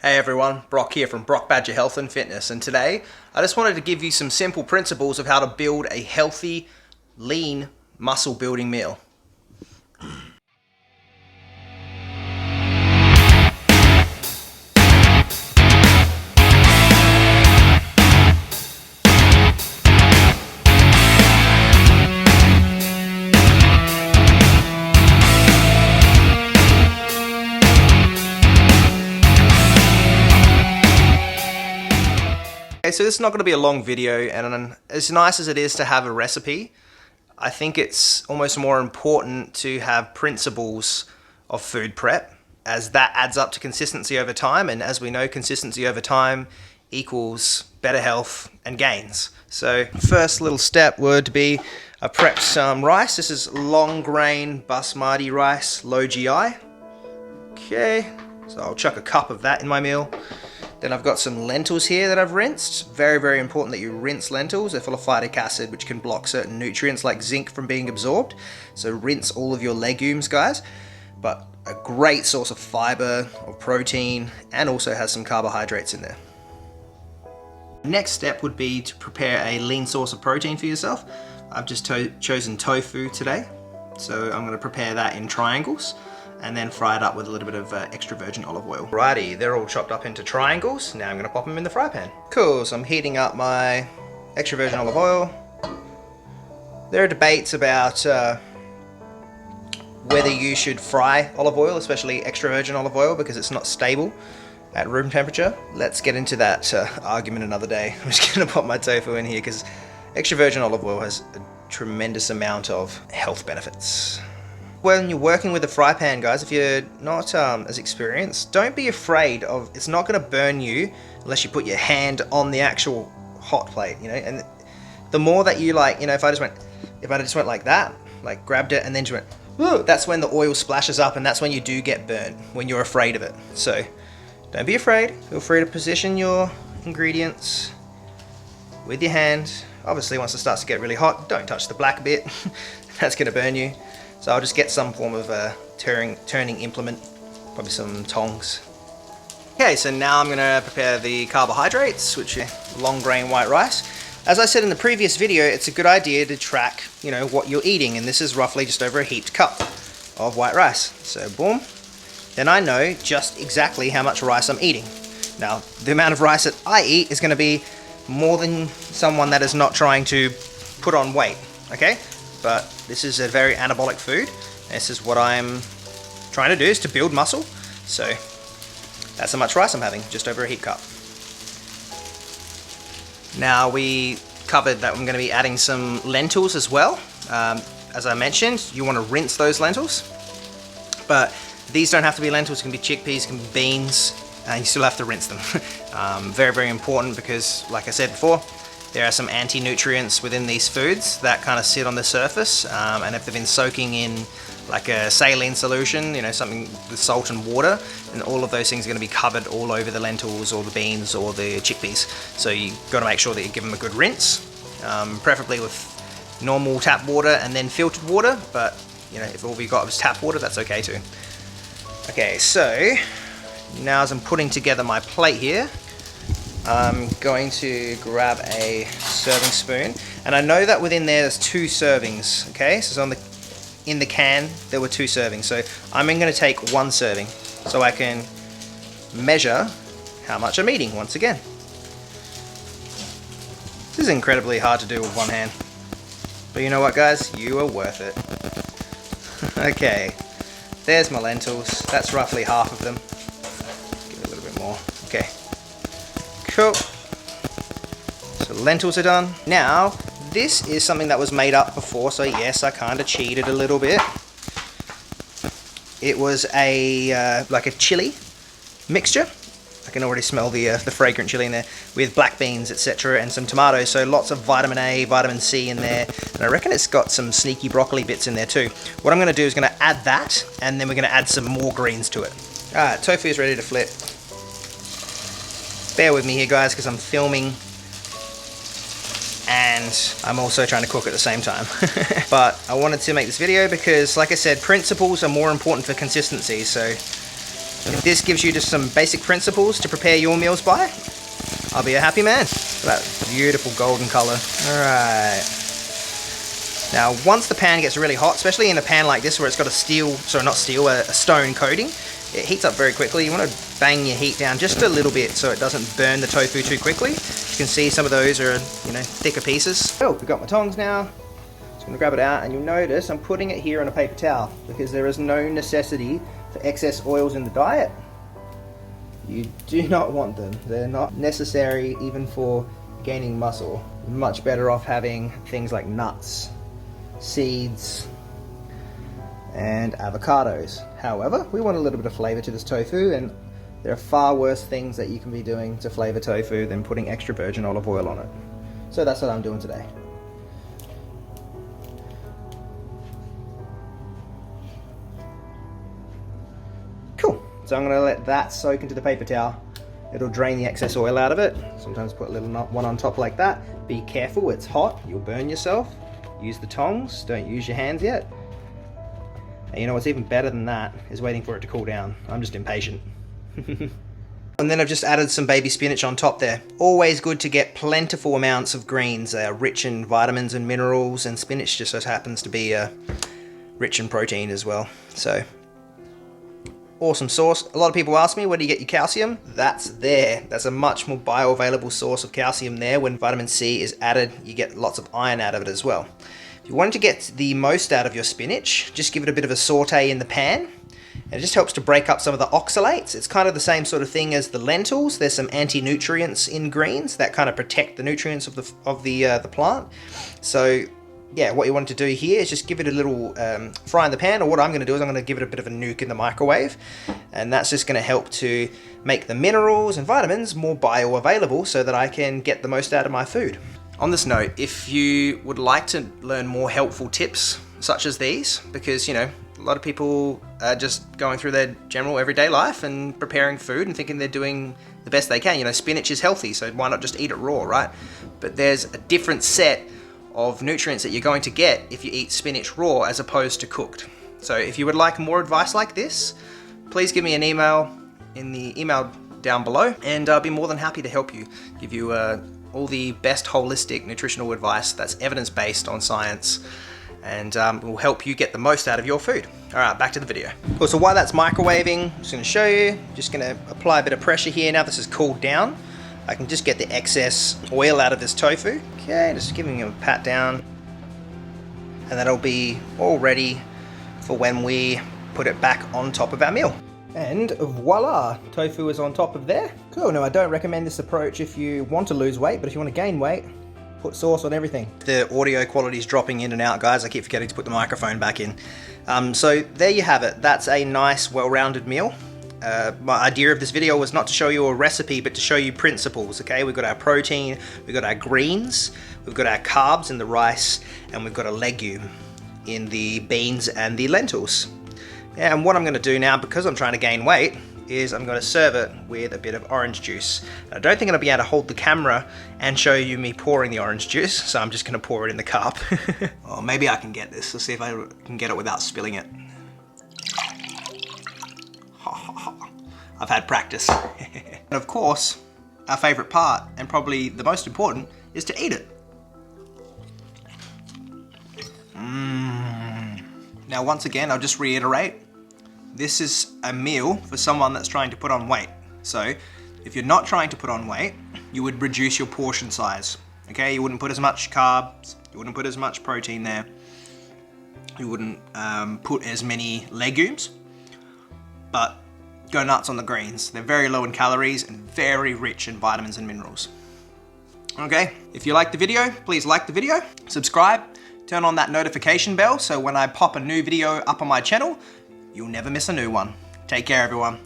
Hey everyone, Brock here from Brock Badger Health and Fitness, and today I just wanted to give you some simple principles of how to build a healthy, lean, muscle building meal. Okay, so this is not going to be a long video, and as nice as it is to have a recipe, I think it's almost more important to have principles of food prep, as that adds up to consistency over time, and as we know, consistency over time equals better health and gains. So first little step would be I prepped some rice. This is long grain basmati rice, low GI. Okay, so I'll chuck a cup of that in my meal. Then I've got some lentils here that I've rinsed. Very, very important that you rinse lentils. They're full of phytic acid, which can block certain nutrients like zinc from being absorbed. So rinse all of your legumes, guys. But a great source of fiber, of protein, and also has some carbohydrates in there. Next step would be to prepare a lean source of protein for yourself. I've just chosen tofu today. So I'm going to prepare that in triangles and then fry it up with a little bit of extra virgin olive oil. Righty, they're all chopped up into triangles. Now I'm gonna pop them in the fry pan. Cool, so I'm heating up my extra virgin olive oil. There are debates about whether you should fry olive oil, especially extra virgin olive oil, because it's not stable at room temperature. Let's get into that argument another day. I'm just gonna pop my tofu in here because extra virgin olive oil has a tremendous amount of health benefits. When you're working with a fry pan, guys, if you're not as experienced, don't be afraid of, it's not going to burn you unless you put your hand on the actual hot plate, you know. And the more that you if I just went like that, like grabbed it and then just went, whoa, that's when the oil splashes up, and that's when you do get burnt, when you're afraid of it. So don't be afraid. Feel free to position your ingredients with your hand. Obviously, once it starts to get really hot, don't touch the black bit. That's going to burn you. So I'll just get some form of a turning implement, probably some tongs. Okay, so now I'm gonna prepare the carbohydrates, which are long grain white rice. As I said in the previous video, it's a good idea to track, what you're eating, and this is roughly just over a heaped cup of white rice. So boom, then I know just exactly how much rice I'm eating. Now, the amount of rice that I eat is gonna be more than someone that is not trying to put on weight, okay? But this is a very anabolic food. This is what I'm trying to do, is to build muscle. So that's how much rice I'm having, just over a heap cup. Now we covered that I'm going to be adding some lentils as well. As I mentioned, you want to rinse those lentils. But these don't have to be lentils, it can be chickpeas, it can be beans, and you still have to rinse them. Very, very important because, like I said before, there are some anti-nutrients within these foods that kind of sit on the surface, and if they've been soaking in like a saline solution, something with salt and water, and all of those things are going to be covered all over the lentils or the beans or the chickpeas. So you've got to make sure that you give them a good rinse, preferably with normal tap water and then filtered water, but if all we got was tap water, that's okay too. Okay, so now as I'm putting together my plate here, I'm going to grab a serving spoon, and I know that within there's 2 servings, okay? So in the can there were 2 servings, so I'm going to take 1 serving so I can measure how much I'm eating once again. This is incredibly hard to do with one hand, but you know what, guys? You are worth it. Okay, there's my lentils. That's roughly half of them. Give it a little bit more. Okay. Cool. So lentils are done. Now, this is something that was made up before, so yes, I kind of cheated a little bit. It was like a chili mixture. I can already smell the fragrant chili in there, with black beans, etc., and some tomatoes. So lots of vitamin A, vitamin C in there, and I reckon it's got some sneaky broccoli bits in there too. What I'm going to do is going to add that, and then we're going to add some more greens to it. All right, tofu is ready to flip. Bear with me here, guys, because I'm filming and I'm also trying to cook at the same time. But I wanted to make this video because, like I said, principles are more important for consistency. So If this gives you just some basic principles to prepare your meals by, I'll be a happy man. That beautiful golden color. All right. Now, once the pan gets really hot, especially in a pan like this where it's got a stone coating, it heats up very quickly. You want to bang your heat down just a little bit so it doesn't burn the tofu too quickly. You can see some of those are, thicker pieces. Oh, we've got my tongs now. Just gonna grab it out, and you'll notice I'm putting it here on a paper towel because there is no necessity for excess oils in the diet. You do not want them. They're not necessary even for gaining muscle. You're much better off having things like nuts, seeds, and avocados. However, we want a little bit of flavor to this tofu, and there are far worse things that you can be doing to flavor tofu than putting extra virgin olive oil on it. So that's what I'm doing today. Cool. So I'm going to let that soak into the paper towel. It'll drain the excess oil out of it. Sometimes put a little one on top like that. Be careful, it's hot, you'll burn yourself. Use the tongs, don't use your hands yet. And you know what's even better than that is waiting for it to cool down. I'm just impatient. And then I've just added some baby spinach on top there. Always good to get plentiful amounts of greens. They are rich in vitamins and minerals, and spinach just so happens to be rich in protein as well. So, awesome source. A lot of people ask me, where do you get your calcium? That's there. That's a much more bioavailable source of calcium there. When vitamin C is added, you get lots of iron out of it as well. If you want to get the most out of your spinach, just give it a bit of a saute in the pan. It just helps to break up some of the oxalates. It's kind of the same sort of thing as the lentils. There's some anti-nutrients in greens that kind of protect the nutrients of the plant. So yeah, what you want to do here is just give it a little fry in the pan, or what I'm going to do is I'm going to give it a bit of a nuke in the microwave, and that's just going to help to make the minerals and vitamins more bioavailable so that I can get the most out of my food. On this note, if you would like to learn more helpful tips such as these, because a lot of people are just going through their general everyday life and preparing food and thinking they're doing the best they can. Spinach is healthy, so why not just eat it raw, right? But there's a different set of nutrients that you're going to get if you eat spinach raw as opposed to cooked. So if you would like more advice like this, please give me an email in the email down below, and I'll be more than happy to help you, give you all the best holistic nutritional advice that's evidence-based on science, and will help you get the most out of your food. All right, back to the video. Cool, so while that's microwaving, I'm just gonna show you, just gonna apply a bit of pressure here. Now this is cooled down, I can just get the excess oil out of this tofu. Okay, just giving him a pat down, and that'll be all ready for when we put it back on top of our meal. And voila, tofu is on top of there. Cool, now I don't recommend this approach if you want to lose weight, but if you want to gain weight, put sauce on everything. The audio quality is dropping in and out, guys. I keep forgetting to put the microphone back in. So there you have it. That's a nice, well-rounded meal. My idea of this video was not to show you a recipe, but to show you principles, okay? We've got our protein, we've got our greens, we've got our carbs in the rice, and we've got a legume in the beans and the lentils. And what I'm going to do now, because I'm trying to gain weight, is I'm going to serve it with a bit of orange juice. I don't think I'm going to be able to hold the camera and show you me pouring the orange juice, so I'm just going to pour it in the cup. Or maybe I can get this. Let's see if I can get it without spilling it. I've had practice. And of course, our favorite part, and probably the most important, is to eat it. Now once again, I'll just reiterate, this is a meal for someone that's trying to put on weight. So if you're not trying to put on weight, you would reduce your portion size. Okay, you wouldn't put as much carbs, you wouldn't put as much protein there, you wouldn't put as many legumes, but go nuts on the greens. They're very low in calories and very rich in vitamins and minerals. Okay, if you like the video, please like the video, subscribe, turn on that notification bell so when I pop a new video up on my channel, you'll never miss a new one. Take care, everyone.